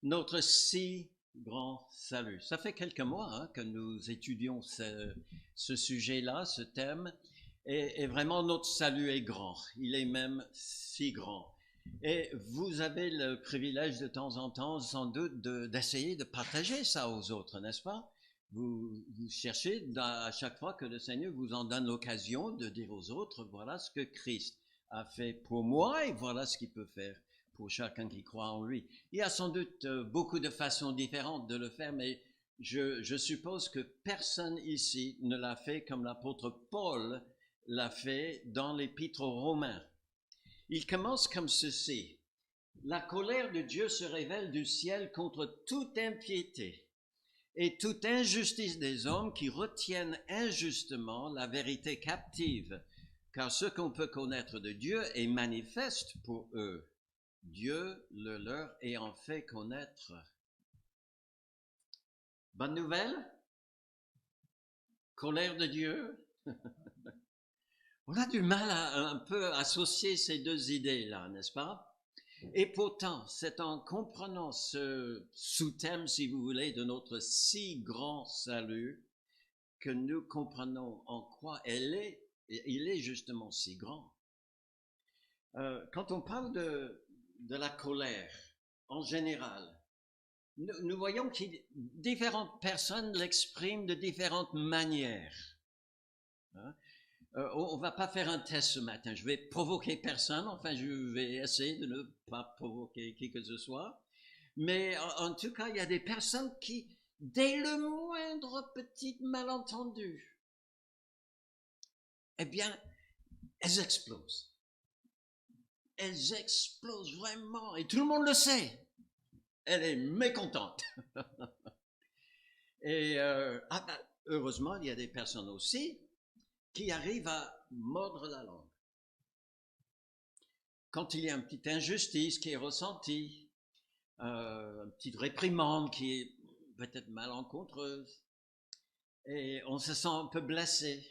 Notre si grand salut. Ça fait quelques mois que nous étudions ce sujet-là, ce thème, et vraiment notre salut est grand. Il est même si grand. Et vous avez le privilège de temps en temps, sans doute, d'essayer de partager ça aux autres, n'est-ce pas? Vous cherchez à chaque fois que le Seigneur vous en donne l'occasion de dire aux autres, voilà ce que Christ a fait pour moi et voilà ce qu'il peut faire pour chacun qui croit en lui. Il y a sans doute beaucoup de façons différentes de le faire, mais je suppose que personne ici ne l'a fait comme l'apôtre Paul l'a fait dans l'épître aux Romains. Il commence comme ceci. La colère de Dieu se révèle du ciel contre toute impiété et toute injustice des hommes qui retiennent injustement la vérité captive, car ce qu'on peut connaître de Dieu est manifeste pour eux. Dieu le leur ayant fait connaître. Bonne nouvelle? Colère de Dieu? On a du mal à un peu associer ces deux idées-là, n'est-ce pas? Et pourtant, c'est en comprenant ce sous-thème, si vous voulez, de notre si grand salut, que nous comprenons en quoi il est justement si grand. Quand on parle de la colère, en général, nous voyons que différentes personnes l'expriment de différentes manières. Hein? On ne va pas faire un test ce matin. Je vais provoquer personne. Enfin, je vais essayer de ne pas provoquer qui que ce soit. Mais en tout cas, il y a des personnes qui, dès le moindre petit malentendu, eh bien, elles explosent. Elles explosent vraiment. Et tout le monde le sait. Elle est mécontente. Et heureusement, il y a des personnes aussi qui arrivent à mordre la langue. Quand il y a une petite injustice qui est ressentie, une petite réprimande qui est peut-être malencontreuse, et on se sent un peu blessé,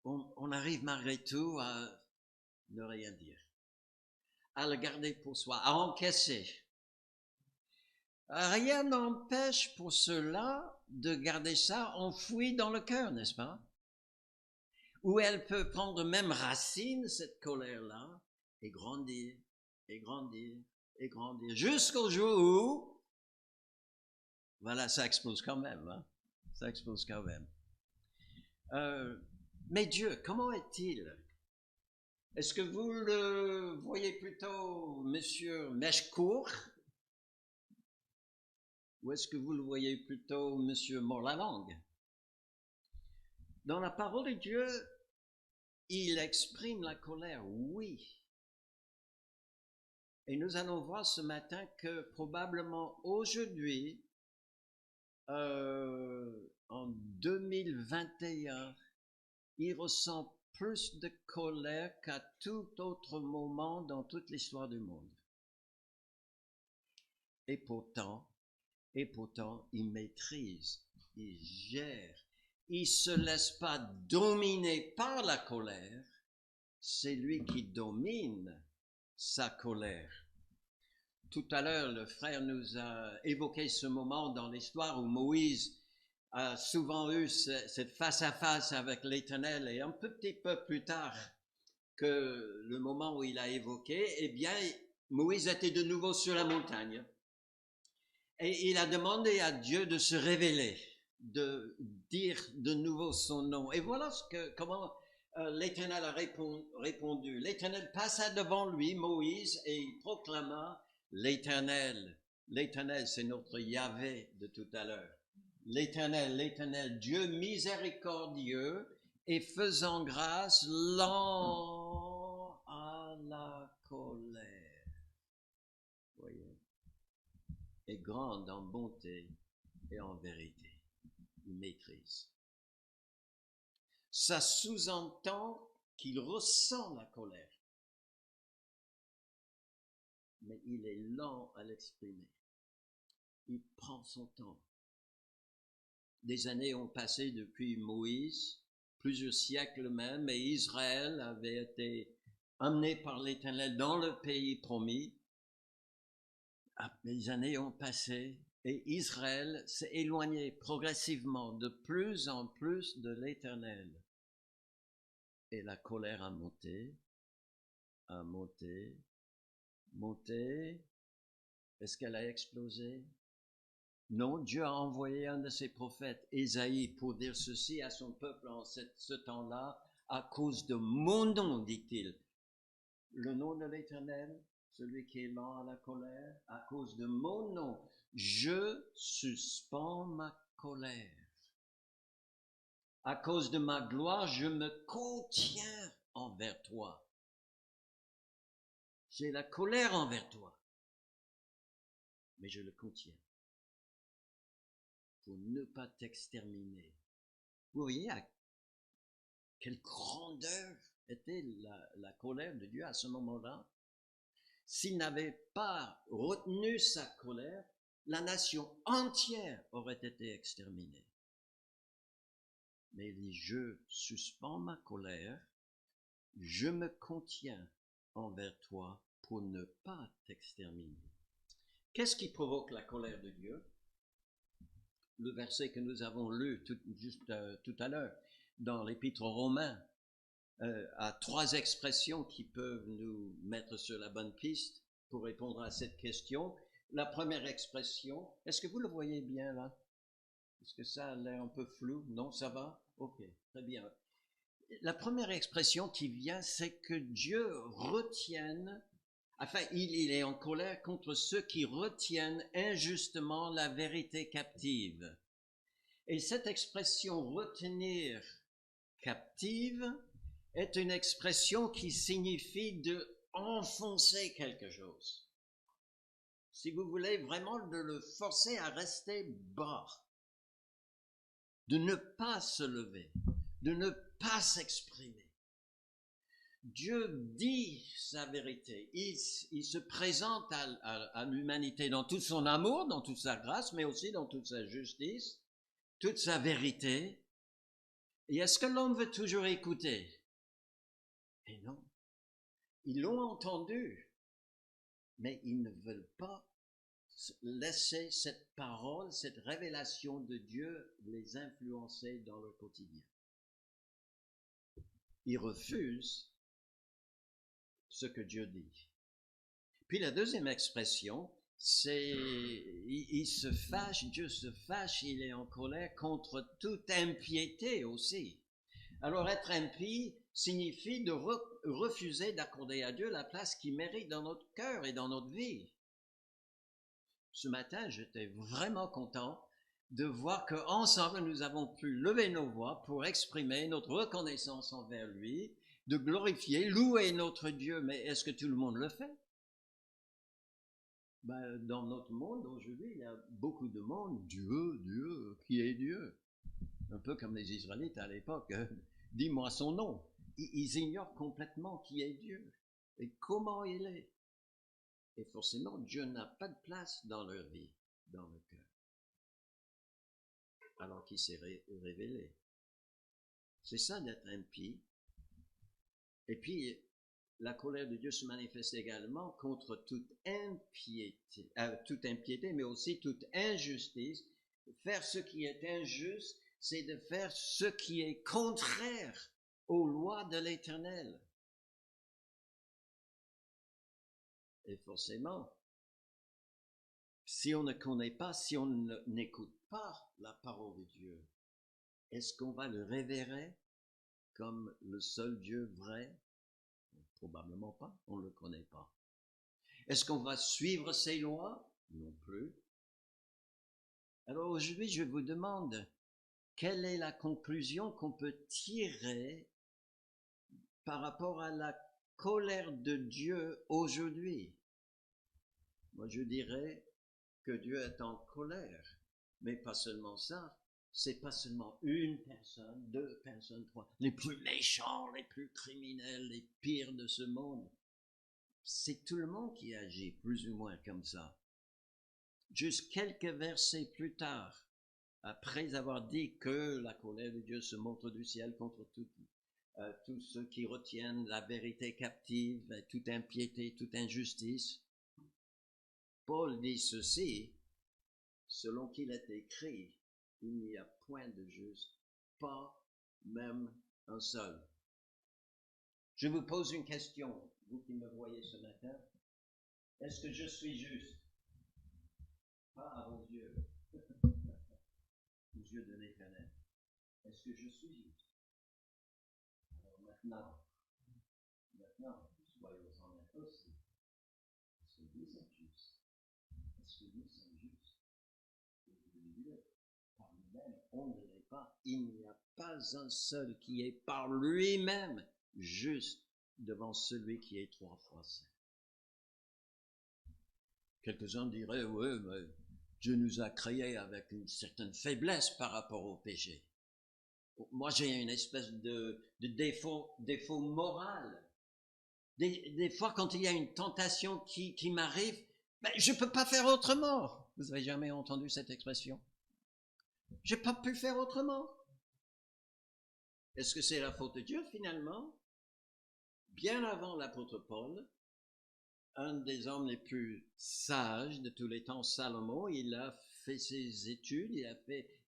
on arrive malgré tout à ne rien dire, à le garder pour soi, à encaisser. Rien n'empêche pour cela de garder ça enfoui dans le cœur, n'est-ce pas? Où elle peut prendre même racine, cette colère-là, et grandir, et grandir, et grandir, jusqu'au jour où, voilà, ça explose quand même, hein? Ça explose quand même. Mais Dieu, comment est-il? Est-ce que vous le voyez plutôt, monsieur Mèche-Court, ou est-ce que vous le voyez plutôt, monsieur Mort-la-Langue? Dans la parole de Dieu, il exprime la colère, oui. Et nous allons voir ce matin que probablement aujourd'hui, en 2021, il ressent plus de colère qu'à tout autre moment dans toute l'histoire du monde. Et pourtant, il maîtrise, il gère, il se laisse pas dominer par la colère, c'est lui qui domine sa colère. Tout à l'heure, le frère nous a évoqué ce moment dans l'histoire où Moïse a souvent eu cette face-à-face avec l'Éternel, et un petit peu plus tard que le moment où il a évoqué, eh bien, Moïse était de nouveau sur la montagne. Et il a demandé à Dieu de se révéler, de dire de nouveau son nom. Et voilà comment l'Éternel a répondu. L'Éternel passa devant lui, Moïse, et il proclama l'Éternel. L'Éternel, c'est notre Yahvé de tout à l'heure. L'Éternel, Dieu miséricordieux et faisant grâce, lent à la colère. Voyez, est grande en bonté et en vérité. Il maîtrise. Ça sous-entend qu'il ressent la colère, mais il est lent à l'exprimer. Il prend son temps. Des années ont passé depuis Moïse, plusieurs siècles même, et Israël avait été amené par l'Éternel dans le pays promis. Les années ont passé et Israël s'est éloigné progressivement de plus en plus de l'Éternel. Et la colère a monté, monté. Est-ce qu'elle a explosé? Non, Dieu a envoyé un de ses prophètes, Ésaïe, pour dire ceci à son peuple en ce temps-là, à cause de mon nom, dit-il. Le nom de l'Éternel, celui qui est lent à la colère, à cause de mon nom, je suspends ma colère. À cause de ma gloire, je me contiens envers toi. J'ai la colère envers toi, mais je le contiens pour ne pas t'exterminer. Vous voyez à quelle grandeur était la colère de Dieu à ce moment-là? S'il n'avait pas retenu sa colère, la nation entière aurait été exterminée. Mais il dit, je suspends ma colère, je me contiens envers toi pour ne pas t'exterminer. Qu'est-ce qui provoque la colère de Dieu? Le verset que nous avons lu tout à l'heure dans l'Épître aux Romains a trois expressions qui peuvent nous mettre sur la bonne piste pour répondre à cette question. La première expression, est-ce que vous le voyez bien là? Est-ce que ça a l'air un peu flou? Non, ça va? Ok, très bien. La première expression qui vient, c'est que Dieu retienne, enfin, il est en colère contre ceux qui retiennent injustement la vérité captive. Et cette expression retenir captive est une expression qui signifie de enfoncer quelque chose. Si vous voulez vraiment de le forcer à rester bas, de ne pas se lever, de ne pas s'exprimer. Dieu dit sa vérité. Il se présente à l'humanité dans tout son amour, dans toute sa grâce, mais aussi dans toute sa justice, toute sa vérité. Et est-ce que l'homme veut toujours écouter? Et non. Ils l'ont entendu, mais ils ne veulent pas laisser cette parole, cette révélation de Dieu les influencer dans leur quotidien. Ils refusent ce que Dieu dit. Puis la deuxième expression, c'est il se fâche, Dieu se fâche, il est en colère contre toute impiété aussi. Alors être impie signifie de refuser d'accorder à Dieu la place qu'il mérite dans notre cœur et dans notre vie. Ce matin, j'étais vraiment content de voir qu'ensemble, nous avons pu lever nos voix pour exprimer notre reconnaissance envers lui, de glorifier, louer notre Dieu. Mais est-ce que tout le monde le fait? Dans notre monde, aujourd'hui, il y a beaucoup de monde. Dieu, qui est Dieu? Un peu comme les Israélites à l'époque. Dis-moi son nom. Ils ignorent complètement qui est Dieu et comment il est. Et forcément, Dieu n'a pas de place dans leur vie, dans le cœur. Alors qu'il s'est révélé. C'est ça d'être impie. Et puis, la colère de Dieu se manifeste également contre toute impiété, mais aussi toute injustice. Faire ce qui est injuste, c'est de faire ce qui est contraire aux lois de l'Éternel. Et forcément, si on ne connaît pas, si on n'écoute pas la parole de Dieu, est-ce qu'on va le révérer comme le seul Dieu vrai? Probablement pas, on ne le connaît pas. Est-ce qu'on va suivre ses lois? Non plus. Alors aujourd'hui, je vous demande, quelle est la conclusion qu'on peut tirer par rapport à la colère de Dieu aujourd'hui? Moi, je dirais que Dieu est en colère, mais pas seulement ça. C'est pas seulement une personne, deux personnes, trois, les plus méchants, les plus criminels, les pires de ce monde. C'est tout le monde qui agit plus ou moins comme ça. Juste quelques versets plus tard, après avoir dit que la colère de Dieu se montre du ciel contre tous ceux qui retiennent la vérité captive, toute impiété, toute injustice, Paul dit ceci, selon qu'il est écrit, il n'y a point de juste, pas même un seul. Je vous pose une question, vous qui me voyez ce matin. Est-ce que je suis juste? Pas à vos yeux, aux yeux de l'Éternel. Est-ce que je suis juste? Alors maintenant, soyons honnêtes aussi. Est-ce que vous êtes juste? Est-ce que nous sommes justes? Dieu, par lui-même, on ne l'est pas. Il n'y a pas un seul qui est par lui-même juste devant celui qui est 3 fois saint. Quelques-uns diraient, oui, mais Dieu nous a créés avec une certaine faiblesse par rapport au péché. Moi, j'ai une espèce de défaut moral. Des fois, quand il y a une tentation qui m'arrive, ben, je ne peux pas faire autrement. Vous n'avez jamais entendu cette expression? Je n'ai pas pu faire autrement. Est-ce que c'est la faute de Dieu finalement? Bien avant l'apôtre Paul, un des hommes les plus sages de tous les temps, Salomon, il a fait ses études,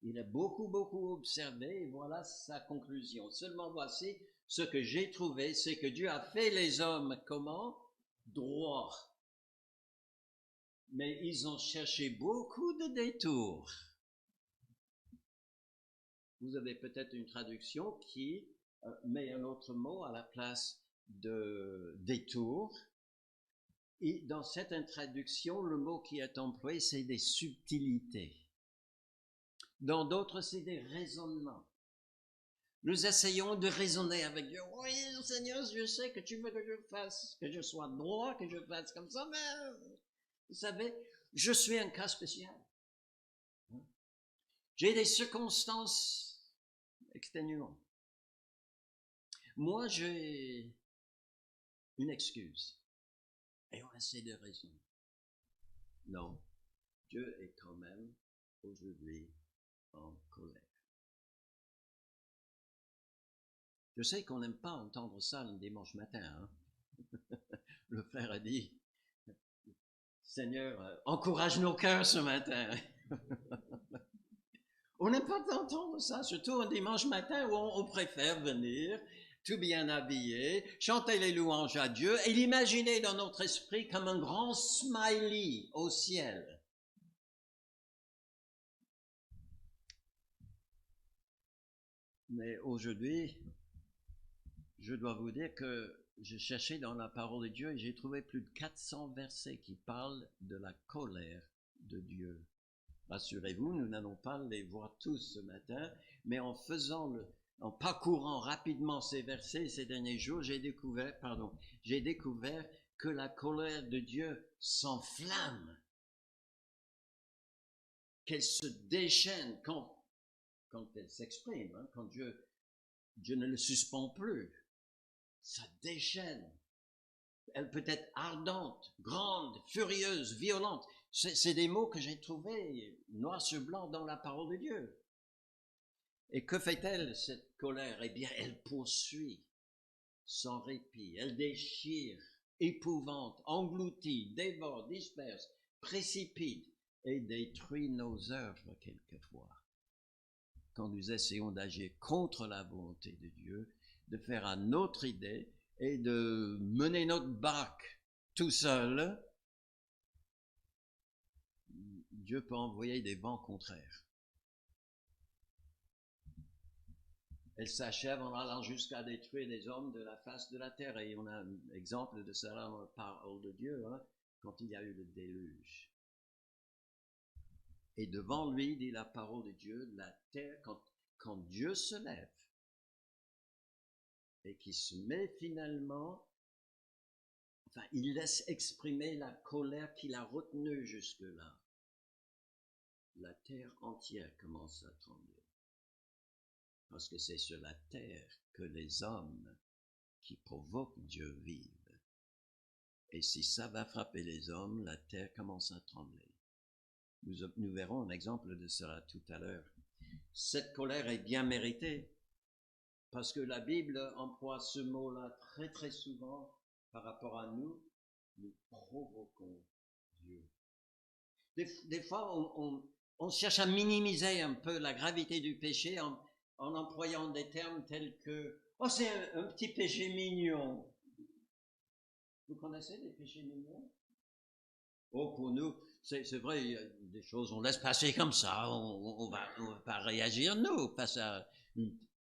il a beaucoup observé, et voilà sa conclusion. Seulement voici ce que j'ai trouvé, c'est que Dieu a fait les hommes comment? Droits. Mais ils ont cherché beaucoup de détours. Vous avez peut-être une traduction qui met un autre mot à la place de détour. Et dans cette traduction, le mot qui est employé, c'est des subtilités. Dans d'autres, c'est des raisonnements. Nous essayons de raisonner avec Dieu. Oui, Seigneur, je sais que tu veux que je fasse, que je sois droit, que je fasse comme ça, mais vous savez, je suis un cas spécial. J'ai des circonstances exténuantes. Moi, j'ai une excuse. Et on essaie de raisonner. Non, Dieu est quand même aujourd'hui en colère. Je sais qu'on n'aime pas entendre ça le dimanche matin. Hein? Le frère a dit, Seigneur, encourage nos cœurs ce matin. On n'aime pas entendre ça, surtout un dimanche matin où on préfère venir tout bien habillé, chanter les louanges à Dieu et l'imaginer dans notre esprit comme un grand smiley au ciel. Mais aujourd'hui, je dois vous dire que j'ai cherché dans la parole de Dieu et j'ai trouvé plus de 400 versets qui parlent de la colère de Dieu. Rassurez-vous, nous n'allons pas les voir tous ce matin, mais en parcourant rapidement ces versets ces derniers jours, j'ai découvert que la colère de Dieu s'enflamme, qu'elle se déchaîne quand elle s'exprime, hein, quand Dieu ne le suspend plus. Ça déchaîne. Elle peut être ardente, grande, furieuse, violente. C'est des mots que j'ai trouvés noir sur blanc dans la parole de Dieu. Et que fait-elle, cette colère? Eh bien, elle poursuit sans répit. Elle déchire, épouvante, engloutit, dévore, disperse, précipite et détruit nos œuvres quelquefois. Quand nous essayons d'agir contre la volonté de Dieu, de faire à notre idée et de mener notre barque tout seul, Dieu peut envoyer des vents contraires. Elle s'achève en allant jusqu'à détruire les hommes de la face de la terre. Et on a un exemple de cela dans la parole de Dieu, hein, quand il y a eu le déluge. Et devant lui, dit la parole de Dieu, la terre, quand Dieu se lève et qu'il se met finalement, enfin, il laisse exprimer la colère qu'il a retenue jusque-là. La terre entière commence à trembler. Parce que c'est sur la terre que les hommes qui provoquent Dieu vivent. Et si ça va frapper les hommes, la terre commence à trembler. Nous verrons un exemple de cela tout à l'heure. Cette colère est bien méritée, parce que la Bible emploie ce mot-là très très souvent par rapport à nous. Nous provoquons Dieu. Des fois, on cherche à minimiser un peu la gravité du péché en employant des termes tels que « Oh, c'est un petit péché mignon ». Vous connaissez des péchés mignons? Oh, pour nous, c'est vrai, il y a des choses, on laisse passer comme ça, on va pas réagir, nous, face à,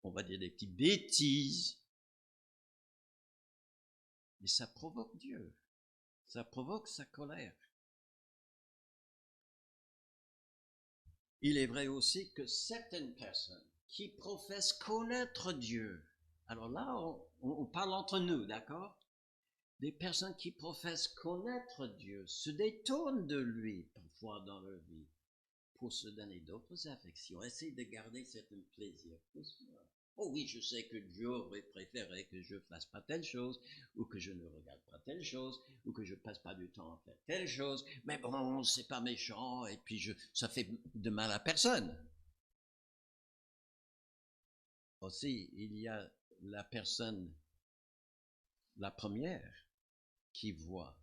on va dire, des petites bêtises. Mais ça provoque Dieu, ça provoque sa colère. Il est vrai aussi que certaines personnes qui professent connaître Dieu, alors là, on parle entre nous, d'accord? Des personnes qui professent connaître Dieu se détournent de lui parfois dans leur vie pour se donner d'autres affections, essayer de garder certains plaisirs. Oh oui, je sais que Dieu aurait préféré que je fasse pas telle chose, ou que je ne regarde pas telle chose, ou que je passe pas du temps à faire telle chose, mais bon, c'est pas méchant, et puis ça fait de mal à personne. Aussi, il y a la personne, la première, qui voit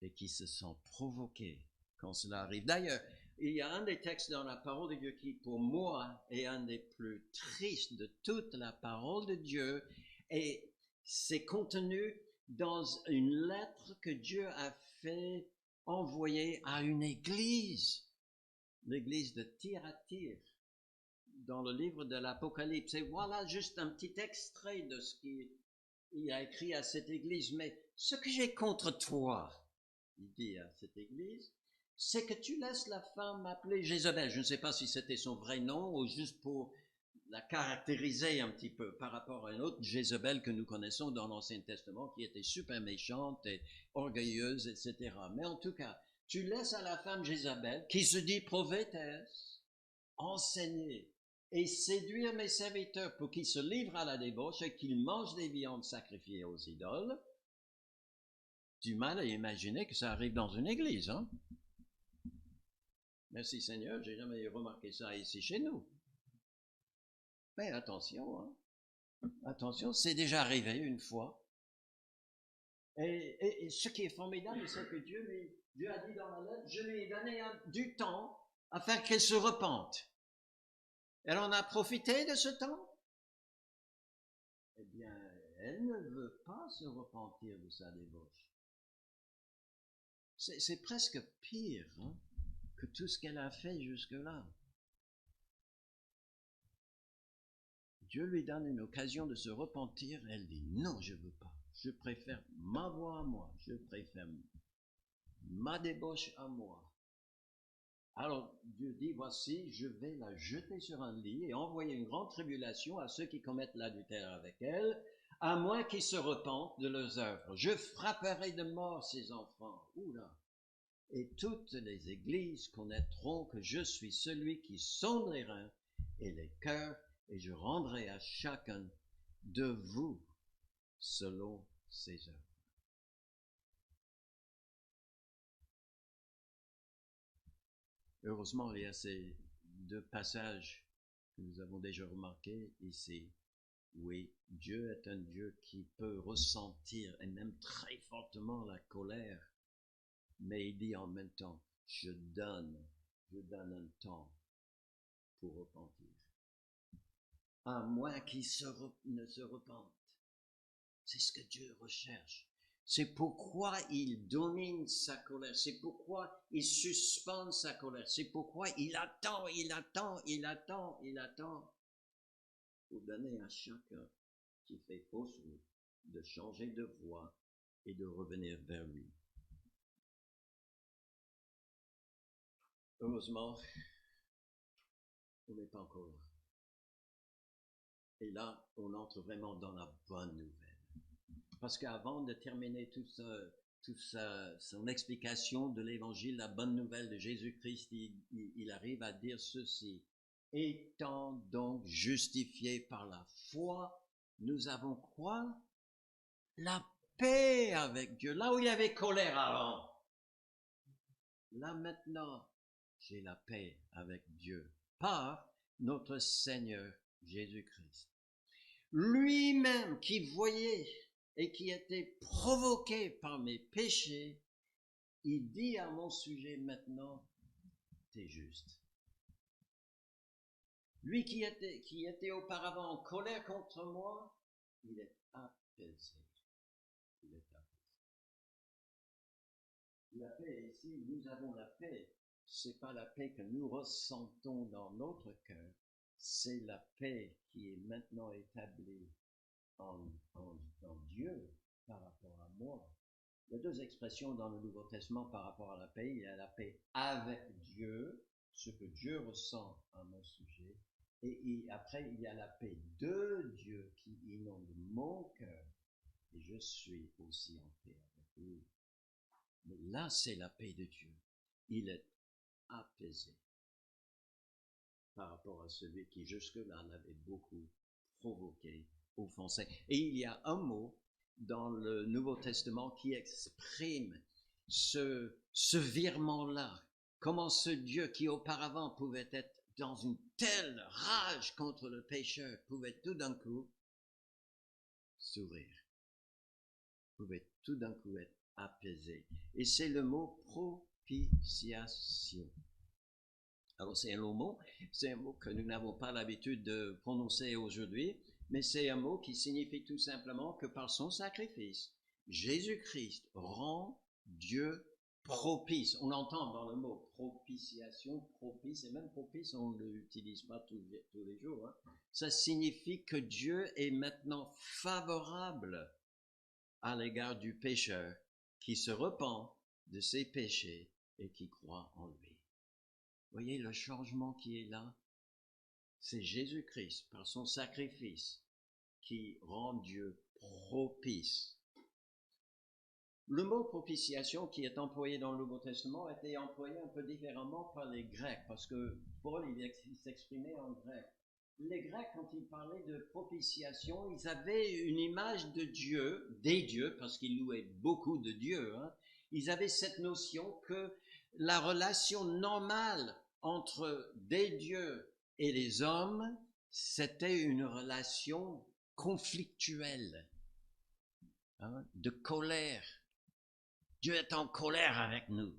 et qui se sent provoquée quand cela arrive. D'ailleurs, il y a un des textes dans la parole de Dieu qui, pour moi, est un des plus tristes de toute la parole de Dieu, et c'est contenu dans une lettre que Dieu a fait envoyer à une église, l'église de Thyatire, dans le livre de l'Apocalypse. Et voilà juste un petit extrait de ce qu'il a écrit à cette église. Mais ce que j'ai contre toi, il dit à cette église, c'est que tu laisses la femme appelée Jézabel. Je ne sais pas si c'était son vrai nom ou juste pour la caractériser un petit peu par rapport à une autre Jézabel que nous connaissons dans l'Ancien Testament qui était super méchante et orgueilleuse, etc. Mais en tout cas, tu laisses à la femme Jézabel, qui se dit prophétesse, enseigner et séduire mes serviteurs pour qu'ils se livrent à la débauche et qu'ils mangent des viandes sacrifiées aux idoles. Du mal à imaginer que ça arrive dans une église, hein? Merci Seigneur, j'ai jamais remarqué ça ici chez nous. Mais attention, hein? Attention, c'est déjà arrivé une fois. Et ce qui est formidable, c'est que Dieu a dit dans la lettre, je lui ai donné du temps afin qu'elle se repente. Elle en a profité de ce temps? Eh bien, elle ne veut pas se repentir de sa débauche. C'est presque pire, hein, que tout ce qu'elle a fait jusque-là. Dieu lui donne une occasion de se repentir, elle dit non, je veux pas. Je préfère ma voie à moi, je préfère ma débauche à moi. Alors Dieu dit, voici, je vais la jeter sur un lit et envoyer une grande tribulation à ceux qui commettent l'adultère avec elle, à moins qu'ils se repentent de leurs œuvres. Je frapperai de mort ces enfants. Oula. Et toutes les églises connaîtront que je suis celui qui sonde les reins et les cœurs, et je rendrai à chacun de vous selon ses œuvres. Heureusement, il y a ces deux passages que nous avons déjà remarqués ici. Oui, Dieu est un Dieu qui peut ressentir, et même très fortement, la colère, mais il dit en même temps, je donne un temps pour repentir. À moins qu'il ne se repente. C'est ce que Dieu recherche. C'est pourquoi il domine sa colère. C'est pourquoi il suspend sa colère. C'est pourquoi il attend pour donner à chacun qui fait fausse route de changer de voie et de revenir vers lui. Heureusement, on n'est pas encore là. Et là, on entre vraiment dans la bonne nouvelle. Parce qu'avant de terminer tout ça, son explication de l'évangile, la bonne nouvelle de Jésus-Christ, il arrive à dire ceci. Étant donc justifiés par la foi, nous avons quoi? La paix avec Dieu. Là où il y avait colère avant. Là maintenant, j'ai la paix avec Dieu par notre Seigneur Jésus-Christ. Lui-même qui voyait et qui était provoqué par mes péchés, il dit à mon sujet maintenant, est juste. Lui qui était auparavant en colère contre moi, il est apaisé. Il est apaisé. La paix ici, nous avons la paix. C'est pas la paix que nous ressentons dans notre cœur. C'est la paix qui est maintenant établie en Dieu par rapport à moi. Il y a deux expressions dans le Nouveau Testament par rapport à la paix. Il y a la paix avec Dieu, ce que Dieu ressent à mon sujet. Et après, il y a la paix de Dieu qui inonde mon cœur. Et je suis aussi en paix avec lui. Mais là, c'est la paix de Dieu. Il est apaisé par rapport à celui qui jusque-là l'avait beaucoup provoqué, offensé. Et il y a un mot dans le Nouveau Testament qui exprime ce virement-là. Comment ce Dieu qui auparavant pouvait être dans une telle rage contre le pécheur pouvait tout d'un coup s'ouvrir, pouvait tout d'un coup être apaisé. Et c'est le mot propitiation. Alors c'est un long mot, c'est un mot que nous n'avons pas l'habitude de prononcer aujourd'hui, mais c'est un mot qui signifie tout simplement que par son sacrifice, Jésus-Christ rend Dieu propice. On entend dans le mot propitiation, propice, et même propice, on ne l'utilise pas tous les jours. Hein. Ça signifie que Dieu est maintenant favorable à l'égard du pécheur qui se repent de ses péchés et qui croit en lui. Voyez le changement qui est là? C'est Jésus-Christ, par son sacrifice, qui rend Dieu propice. Le mot propitiation qui est employé dans le Nouveau Testament a été employé un peu différemment par les Grecs, parce que Paul, il s'exprimait en grec. Les Grecs, quand ils parlaient de propitiation, ils avaient une image de Dieu, des dieux, parce qu'ils louaient beaucoup de dieux. Hein. Ils avaient cette notion que la relation normale entre des dieux et les hommes, c'était une relation conflictuelle, hein, de colère. Dieu est en colère avec nous.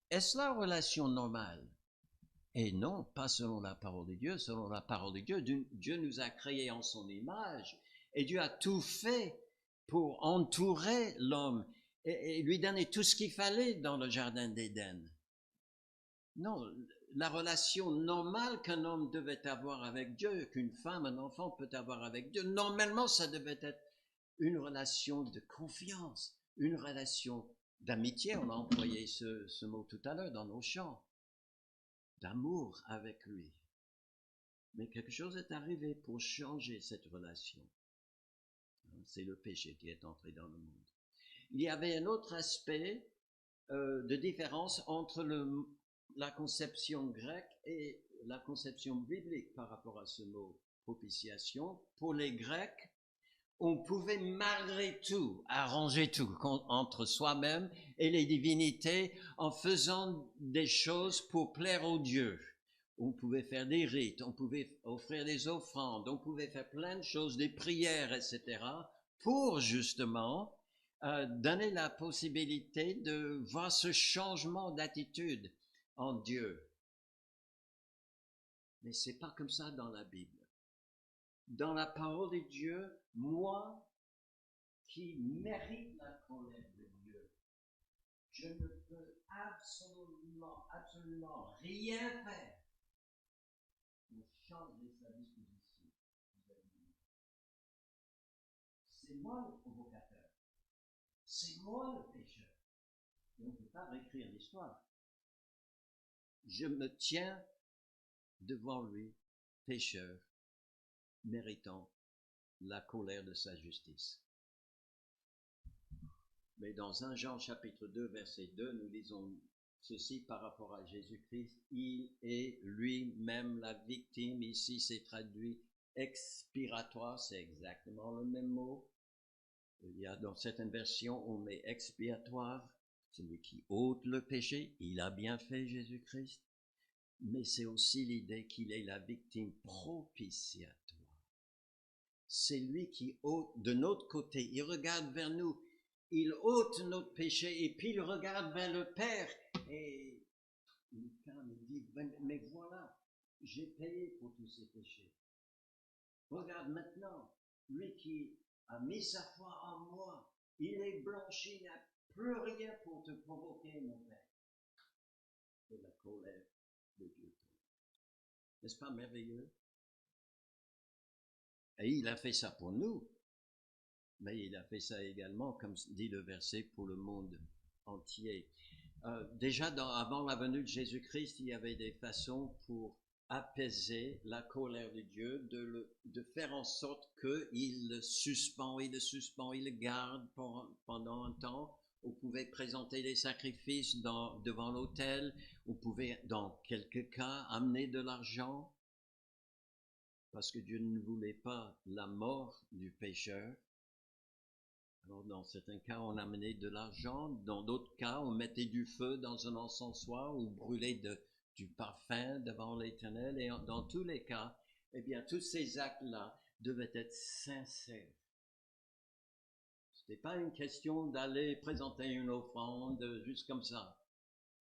Est-ce la relation normale? Et non, pas selon la parole de Dieu. Selon la parole de Dieu, Dieu nous a créés en son image et Dieu a tout fait pour entourer l'homme et lui donner tout ce qu'il fallait dans le jardin d'Éden. Non, la relation normale qu'un homme devait avoir avec Dieu, qu'une femme, un enfant peut avoir avec Dieu, normalement, ça devait être une relation de confiance, une relation d'amitié. On a employé ce mot tout à l'heure dans nos chants, d'amour avec lui. Mais quelque chose est arrivé pour changer cette relation. C'est le péché qui est entré dans le monde. Il y avait un autre aspect de différence entre la conception grecque et la conception biblique par rapport à ce mot propitiation. Pour les Grecs, on pouvait malgré tout arranger tout entre soi-même et les divinités en faisant des choses pour plaire aux dieux. On pouvait faire des rites, on pouvait offrir des offrandes, on pouvait faire plein de choses, des prières, etc., pour justement donner la possibilité de voir ce changement d'attitude en Dieu. Mais c'est pas comme ça dans la Bible. Dans la parole de Dieu, moi qui mérite la colère de Dieu, je ne peux absolument rien faire pour changer sa disposition. C'est moi le provocateur. C'est moi le pécheur. Et on ne peut pas réécrire l'histoire. Je me tiens devant lui, pécheur, méritant la colère de sa justice. Mais dans 1 Jean chapitre 2, verset 2, nous lisons ceci par rapport à Jésus-Christ. Il est lui-même la victime. Ici, c'est traduit expiratoire. C'est exactement le même mot. Il y a dans certaines versions, on met expiatoire. Celui qui ôte le péché. Il a bien fait, Jésus-Christ. Mais c'est aussi l'idée qu'il est la victime propitiatoire. C'est lui qui ôte de notre côté. Il regarde vers nous. Il ôte notre péché et puis il regarde vers le Père et il calme, il dit, mais voilà, j'ai payé pour tous ces péchés. Regarde maintenant, lui qui a mis sa foi en moi, il est blanchi, il n'y a plus rien pour te provoquer, mon Père. C'est la colère de Dieu. N'est-ce pas merveilleux? Et il a fait ça pour nous, mais il a fait ça également, comme dit le verset, pour le monde entier. Déjà, avant la venue de Jésus-Christ, il y avait des façons pour apaiser la colère de Dieu, de faire en sorte qu'il le suspend, il le garde pendant un temps. On pouvait présenter des sacrifices devant l'autel, on pouvait, dans quelques cas, amener de l'argent, parce que Dieu ne voulait pas la mort du pécheur. Alors, dans certains cas, on amenait de l'argent. Dans d'autres cas, on mettait du feu dans un encensoir ou brûlait du parfum devant l'Éternel. Et dans tous les cas, eh bien, tous ces actes-là devaient être sincères. Ce n'était pas une question d'aller présenter une offrande juste comme ça.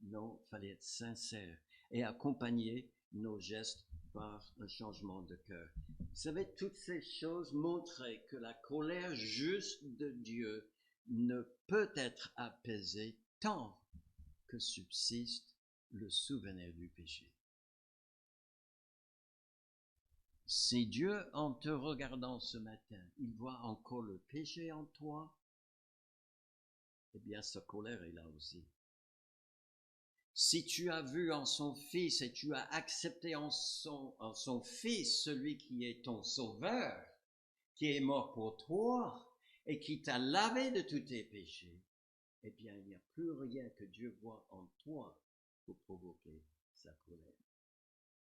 Non, il fallait être sincère et accompagner nos gestes par un changement de cœur. Vous savez, toutes ces choses montraient que la colère juste de Dieu ne peut être apaisée tant que subsiste le souvenir du péché. Si Dieu, en te regardant ce matin, il voit encore le péché en toi, eh bien sa colère est là aussi. Si tu as vu en son Fils et tu as accepté en son Fils celui qui est ton Sauveur, qui est mort pour toi et qui t'a lavé de tous tes péchés, eh bien, il n'y a plus rien que Dieu voit en toi pour provoquer sa colère.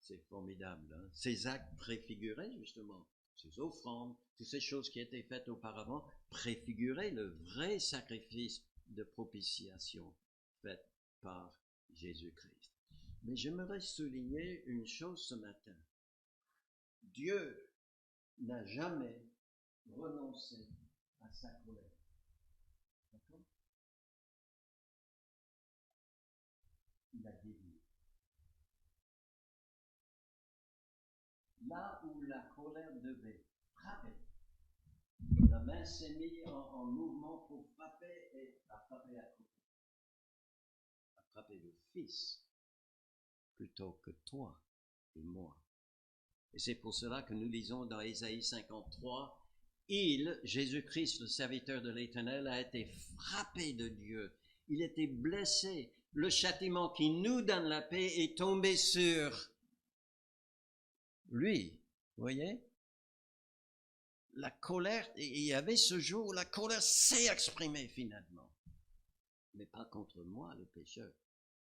C'est formidable, hein? Ces actes préfiguraient justement, ces offrandes, toutes ces choses qui étaient faites auparavant, préfiguraient le vrai sacrifice de propitiation fait par Jésus-Christ. Mais j'aimerais souligner une chose ce matin. Dieu n'a jamais renoncé à sa colère. D'accord? Il a dévié. Là où la colère devait frapper, la main s'est mise en mouvement pour frapper et a frappé à côté. A frappé le Fils plutôt que toi et moi. Et c'est pour cela que nous lisons dans Ésaïe 53, il, Jésus-Christ, le serviteur de l'Éternel, a été frappé de Dieu. Il était blessé. Le châtiment qui nous donne la paix est tombé sur lui. Vous voyez? La colère, il y avait ce jour où la colère s'est exprimée finalement. Mais pas contre moi, le pécheur,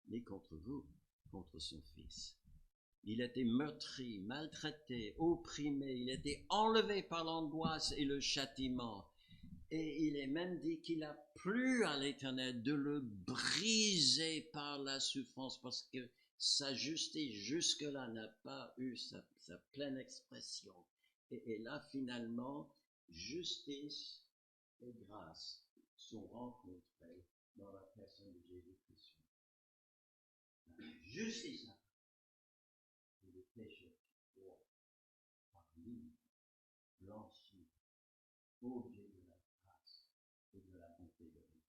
ni contre vous, contre son Fils. Il était meurtri, maltraité, opprimé, il était enlevé par l'angoisse et le châtiment. Et il est même dit qu'il a plu à l'Éternel de le briser par la souffrance parce que sa justice jusque-là n'a pas eu sa pleine expression. Et là, finalement, justice et grâce sont rencontrées dans la personne de Jésus-Christ. La justice et le péché par lui, blanchi, objet de la grâce et de la bonté de Dieu.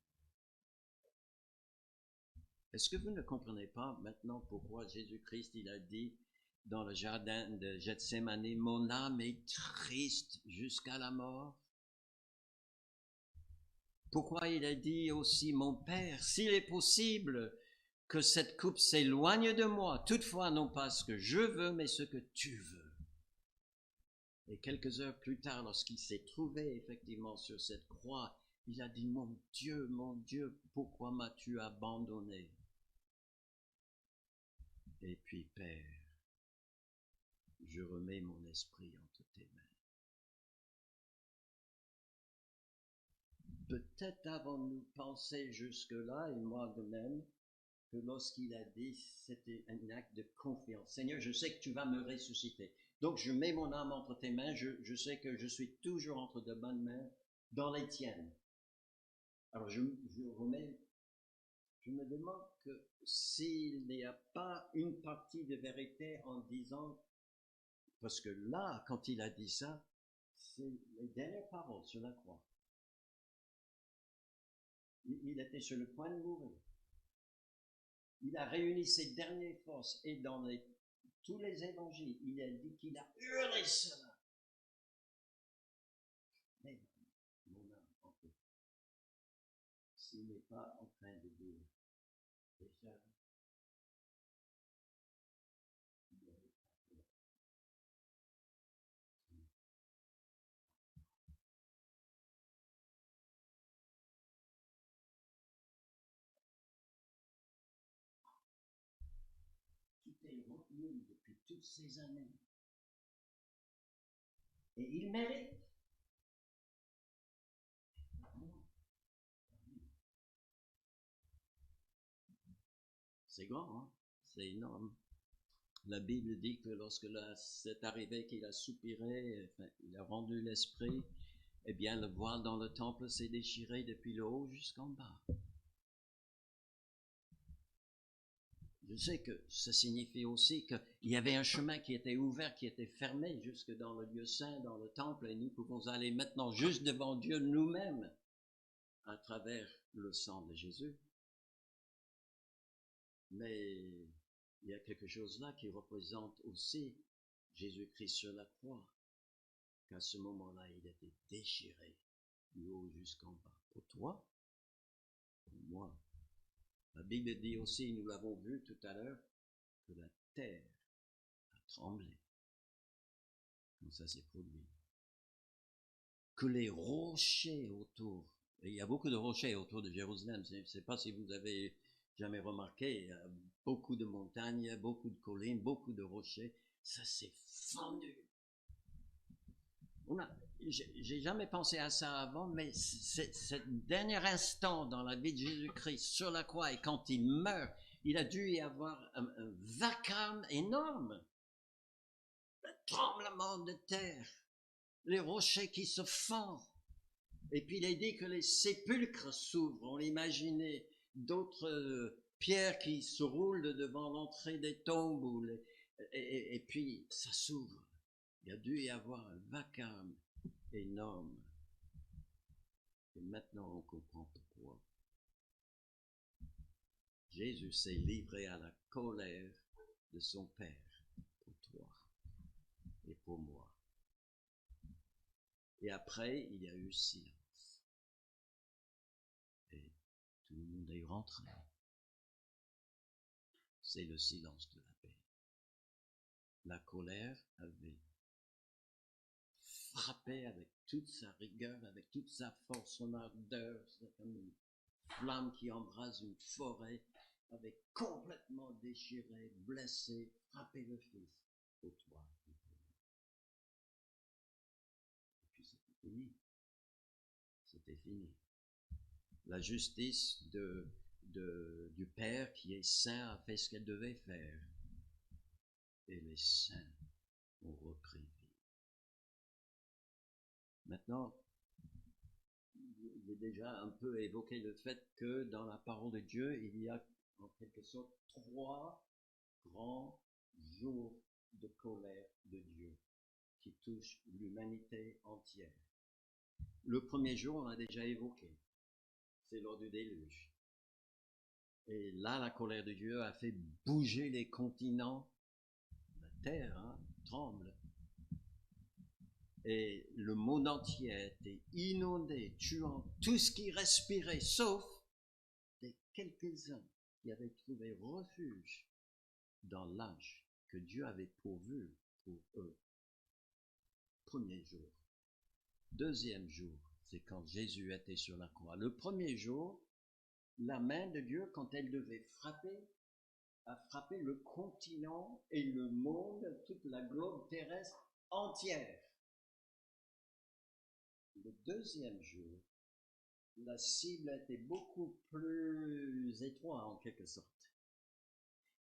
Est-ce que vous ne comprenez pas maintenant pourquoi Jésus-Christ, il a dit dans le jardin de Gethsémani, mon âme est triste jusqu'à la mort? Pourquoi il a dit aussi, mon Père, s'il est possible que cette coupe s'éloigne de moi, toutefois non pas ce que je veux, mais ce que tu veux. Et quelques heures plus tard, lorsqu'il s'est trouvé effectivement sur cette croix, il a dit, mon Dieu, pourquoi m'as-tu abandonné? Et puis, Père, je remets mon esprit entre tes mains. Peut-être avons-nous pensé jusque-là, et moi de même, que lorsqu'il a dit, c'était un acte de confiance. Seigneur, je sais que tu vas me ressusciter. Donc je mets mon âme entre tes mains, je sais que je suis toujours entre de bonnes mains dans les tiennes. Alors je je me demande que s'il n'y a pas une partie de vérité en disant, parce que là, quand il a dit ça, c'est les dernières paroles sur la croix. Il était sur le point de mourir. Il a réuni ses dernières forces et dans tous les évangiles, il a dit qu'il a hurlé cela. Mais mon âme, en fait, s'il n'est pas en train de dire, déjà, tout est retenu depuis toutes ces années. Et il mérite. C'est grand, hein? C'est énorme. La Bible dit que lorsque c'est arrivé qu'il a soupiré, enfin, il a rendu l'esprit, eh bien le voile dans le temple s'est déchiré depuis le haut jusqu'en bas. Je sais que ça signifie aussi qu'il y avait un chemin qui était ouvert, qui était fermé jusque dans le lieu saint, dans le temple, et nous pouvons aller maintenant juste devant Dieu nous-mêmes à travers le sang de Jésus. Mais il y a quelque chose là qui représente aussi Jésus-Christ sur la croix, qu'à ce moment-là, il était déchiré du haut jusqu'en bas. Pour toi, pour moi. La Bible dit aussi, nous l'avons vu tout à l'heure, que la terre a tremblé quand ça s'est produit. Que les rochers autour, et il y a beaucoup de rochers autour de Jérusalem, je ne sais pas si vous avez jamais remarqué, il y a beaucoup de montagnes, beaucoup de collines, beaucoup de rochers, ça s'est fendu. J'ai jamais pensé à ça avant, mais ce dernier instant dans la vie de Jésus-Christ sur la croix, et quand il meurt, il a dû y avoir un vacarme énorme, un tremblement de terre, les rochers qui se fendent. Et puis il est dit que les sépulcres s'ouvrent. On imaginait d'autres pierres qui se roulent devant l'entrée des tombes, et puis ça s'ouvre. Il a dû y avoir un vacarme énorme. Et maintenant on comprend pourquoi. Jésus s'est livré à la colère de son Père pour toi et pour moi. Et après, il y a eu silence. Et tout le monde est rentré. C'est le silence de la paix. La colère avait frappé avec toute sa rigueur, avec toute sa force, son ardeur, c'est comme une flamme qui embrase une forêt, avait complètement déchiré, blessé, frappé le Fils pour toi. Et puis c'était fini. C'était fini. La justice du Père qui est saint a fait ce qu'elle devait faire. Et les saints ont repris vie. Maintenant, j'ai déjà un peu évoqué le fait que dans la parole de Dieu, il y a en quelque sorte 3 grands jours de colère de Dieu qui touchent l'humanité entière. Le premier jour, on l'a déjà évoqué, c'est lors du déluge. Et là, la colère de Dieu a fait bouger les continents, la terre tremble. Et le monde entier a été inondé, tuant tout ce qui respirait, sauf des quelques-uns qui avaient trouvé refuge dans l'arche que Dieu avait pourvu pour eux. Premier jour. Deuxième jour, c'est quand Jésus était sur la croix. Le premier jour, la main de Dieu, quand elle devait frapper, a frappé le continent et le monde, toute la globe terrestre entière. Le deuxième jour, la cible était beaucoup plus étroite en quelque sorte.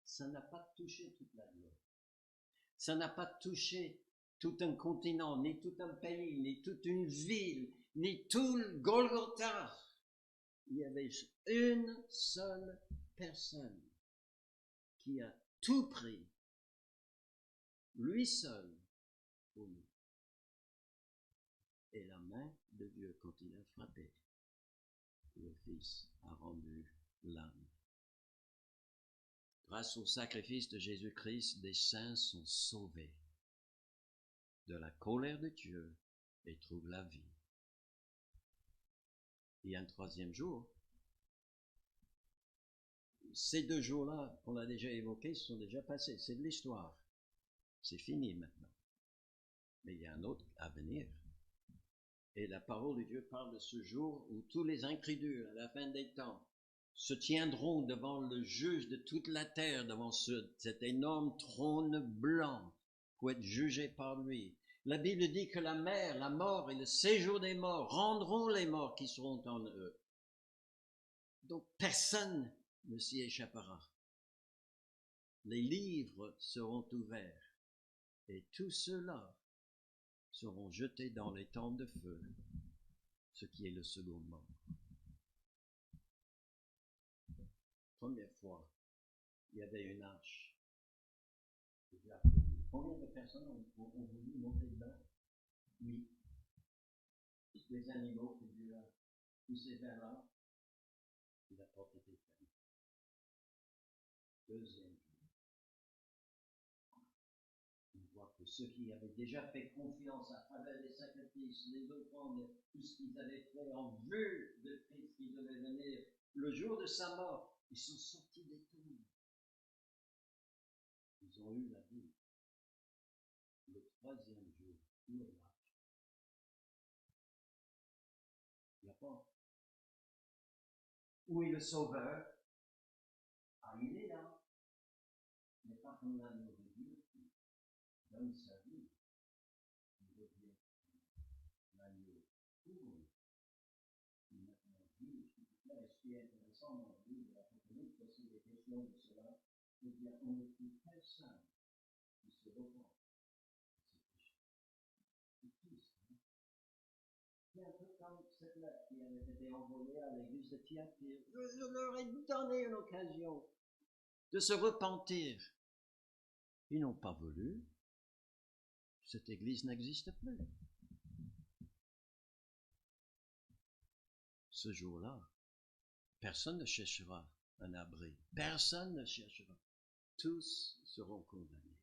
Ça n'a pas touché toute la globe. Ça n'a pas touché tout un continent, ni tout un pays, ni toute une ville, ni tout le Golgotha. il y avait une seule personne qui a tout pris, lui seul, pour nous. Et la main de Dieu, quand il a frappé, le Fils a rendu l'âme. Grâce au sacrifice de Jésus-Christ, des saints sont sauvés de la colère de Dieu et trouvent la vie. Il y a un troisième jour. Ces 2 jours-là, qu'on a déjà évoqués, sont déjà passés. C'est de l'histoire. C'est fini maintenant. Mais il y a un autre à venir. Et la parole de Dieu parle de ce jour où tous les incrédules, à la fin des temps, se tiendront devant le juge de toute la terre, devant cet énorme trône blanc, pour être jugé par lui. La Bible dit que la mer, la mort et le séjour des morts rendront les morts qui seront en eux. Donc personne ne s'y échappera. Les livres seront ouverts et tous ceux-là seront jetés dans les temps de feu, ce qui est le second mort. Première fois, il y avait une arche. Combien de personnes ont voulu monter dedans? Oui. Les animaux que Dieu a poussés vers là, la porte était fermée. Deuxième jour, on voit que ceux qui avaient déjà fait confiance à travers les sacrifices, les offrandes, tout ce qu'ils avaient fait en vue de Christ qui devait venir, le jour de sa mort, ils sont sortis des tombes. Ils ont eu la vie. Le troisième jour, où est l'arche? Il n'y a pas. Où est le Sauveur? Ah, il est là. Mais pas comme l'agneau de Dieu qui donne sa vie. Il devient l'agneau pour nous. Il maintenant dit, ce qui est intéressant dans le livre de l'Apocalypse, parce qu'il est question de cela, c'est qu'il on ne trouve personne qui se repent. C'est un peu comme cette lettre qui avait été envoyée à l'église de Thyatire. Je leur ai donné une occasion de se repentir. Ils n'ont pas voulu. Cette église n'existe plus. Ce jour-là, personne ne cherchera un abri. Personne ne cherchera. Tous seront condamnés.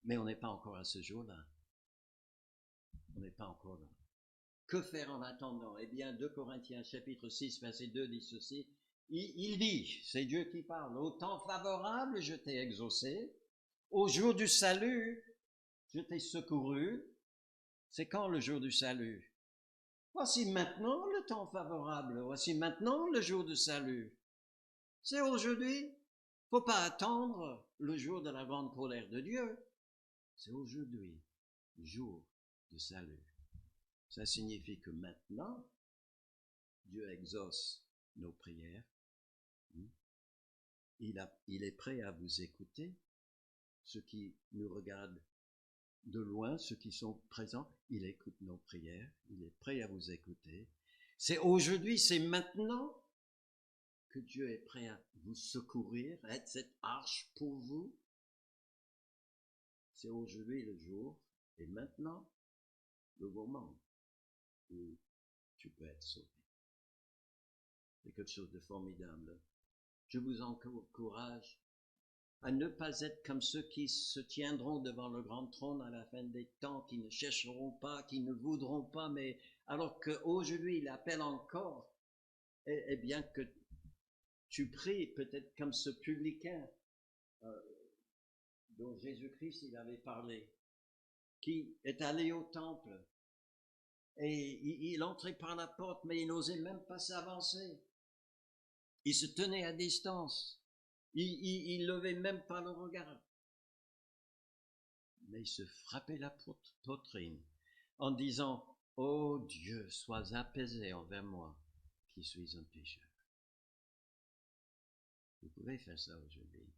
Mais on n'est pas encore à ce jour-là. On n'est pas encore là. Que faire en attendant? Eh bien, 2 Corinthiens chapitre 6, verset 2 dit ceci. Il dit, c'est Dieu qui parle, au temps favorable, je t'ai exaucé. Au jour du salut, je t'ai secouru. C'est quand le jour du salut? Voici maintenant le temps favorable. Voici maintenant le jour du salut. C'est aujourd'hui. Faut pas attendre le jour de la grande colère de Dieu. C'est aujourd'hui, jour de salut. Ça signifie que maintenant, Dieu exauce nos prières. Il est prêt à vous écouter. Ceux qui nous regardent de loin, ceux qui sont présents, il écoute nos prières. Il est prêt à vous écouter. C'est aujourd'hui, c'est maintenant que Dieu est prêt à vous secourir, à être cette arche pour vous. C'est aujourd'hui le jour et maintenant le moment où tu peux être sauvé. C'est quelque chose de formidable. Je vous encourage à ne pas être comme ceux qui se tiendront devant le grand trône à la fin des temps, qui ne chercheront pas, qui ne voudront pas, mais alors qu'aujourd'hui il appelle encore, eh bien que tu pries peut-être comme ce publicain dont Jésus-Christ il avait parlé, qui est allé au temple et il entrait par la porte, mais il n'osait même pas s'avancer. Il se tenait à distance. Il levait même pas le regard. Mais il se frappait la poitrine en disant, « Oh Dieu, sois apaisé envers moi, qui suis un pécheur. » Vous pouvez faire ça aujourd'hui.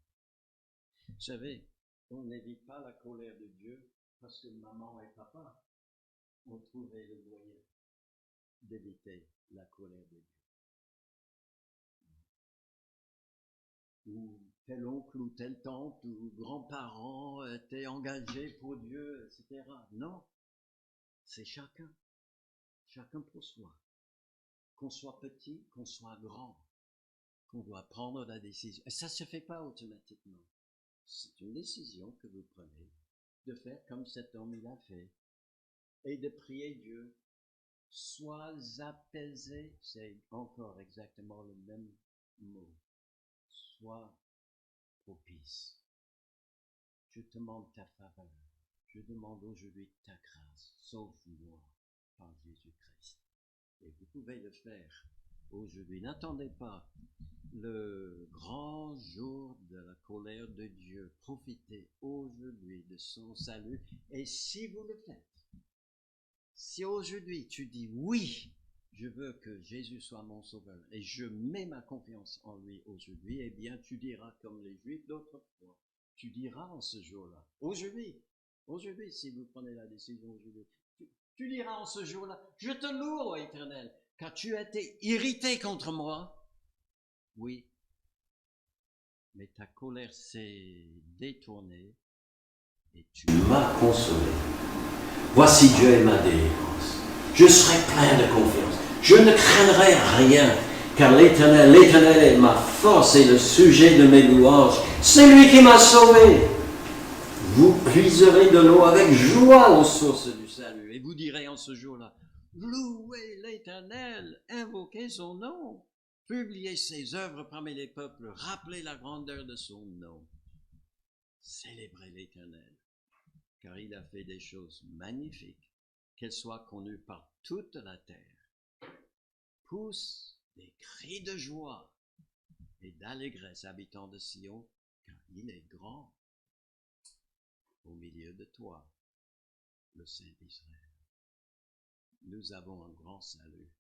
Vous savez, on n'évite pas la colère de Dieu parce que maman et papa ont trouvé le moyen. d'éviter la colère de Dieu. Ou tel oncle ou tel tante ou grand-parent étaient engagés pour Dieu, etc. Non, c'est chacun pour soi. Qu'on soit petit, qu'on soit grand, qu'on doit prendre la décision. Et ça ne se fait pas automatiquement. C'est une décision que vous prenez de faire comme cet homme il a fait et de prier Dieu. Sois apaisé, c'est encore exactement le même mot. Sois propice. Je te demande ta faveur. Je demande aujourd'hui ta grâce. Sauve-moi par Jésus-Christ. Et vous pouvez le faire aujourd'hui. N'attendez pas le grand jour de la colère de Dieu. Profitez aujourd'hui de son salut. Et si vous le faites, si aujourd'hui tu dis oui, je veux que Jésus soit mon sauveur et je mets ma confiance en lui aujourd'hui, eh bien tu diras comme les Juifs d'autrefois. Tu diras en ce jour-là, aujourd'hui, si vous prenez la décision aujourd'hui, tu diras en ce jour-là, je te loue, ô Éternel, car tu as été irrité contre moi. Oui, mais ta colère s'est détournée et tu m'as consolé. Voici Dieu est ma délivrance. Je serai plein de confiance. Je ne craindrai rien, car l'Éternel est ma force et le sujet de mes louanges. C'est lui qui m'a sauvé. Vous puiserez de l'eau avec joie aux sources du salut. Et vous direz en ce jour-là, louez l'Éternel, invoquez son nom, publiez ses œuvres parmi les peuples, rappelez la grandeur de son nom. Célébrez l'Éternel, car il a fait des choses magnifiques, qu'elles soient connues par toute la terre. Pousse des cris de joie et d'allégresse, habitants de Sion, car il est grand au milieu de toi, le Saint d'Israël. Nous avons un grand salut.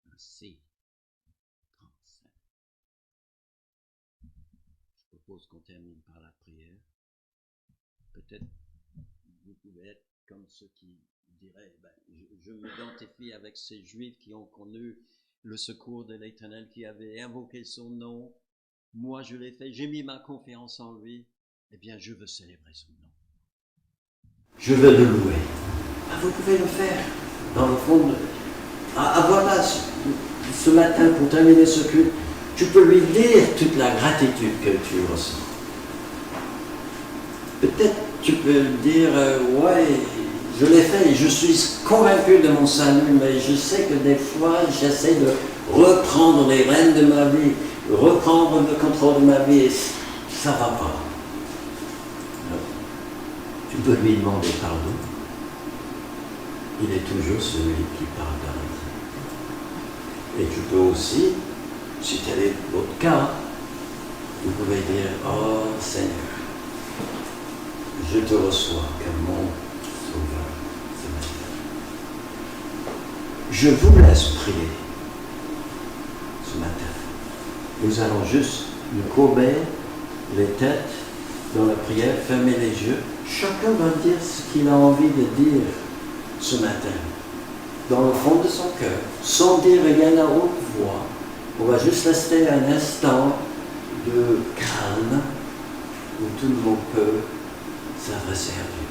Un si grand salut. Je propose qu'on termine par la prière. Peut-être vous pouvez être comme ceux qui diraient, je m'identifie avec ces Juifs qui ont connu le secours de l'Éternel, qui avaient invoqué son nom. Moi, je l'ai fait, j'ai mis ma confiance en lui. Eh bien, je veux célébrer son nom. Je veux le louer. Vous pouvez le faire dans le fond. Voilà, ce matin, pour terminer ce culte, tu peux lui dire toute la gratitude que tu ressens. Peut-être tu peux dire, ouais, je l'ai fait et je suis convaincu de mon salut, mais je sais que des fois, j'essaie de reprendre les rênes de ma vie, reprendre le contrôle de ma vie, et ça ne va pas. Alors, tu peux lui demander pardon. Il est toujours celui qui pardonne. Et tu peux aussi, si tel est votre cas, vous pouvez dire, oh Seigneur, je te reçois comme mon sauveur. Je vous laisse prier ce matin. Nous allons juste nous courber les têtes dans la prière, fermer les yeux. Chacun va dire ce qu'il a envie de dire ce matin, dans le fond de son cœur, sans dire rien à haute voix. On va juste rester un instant de calme où tout le monde peut s'adresser à Dieu.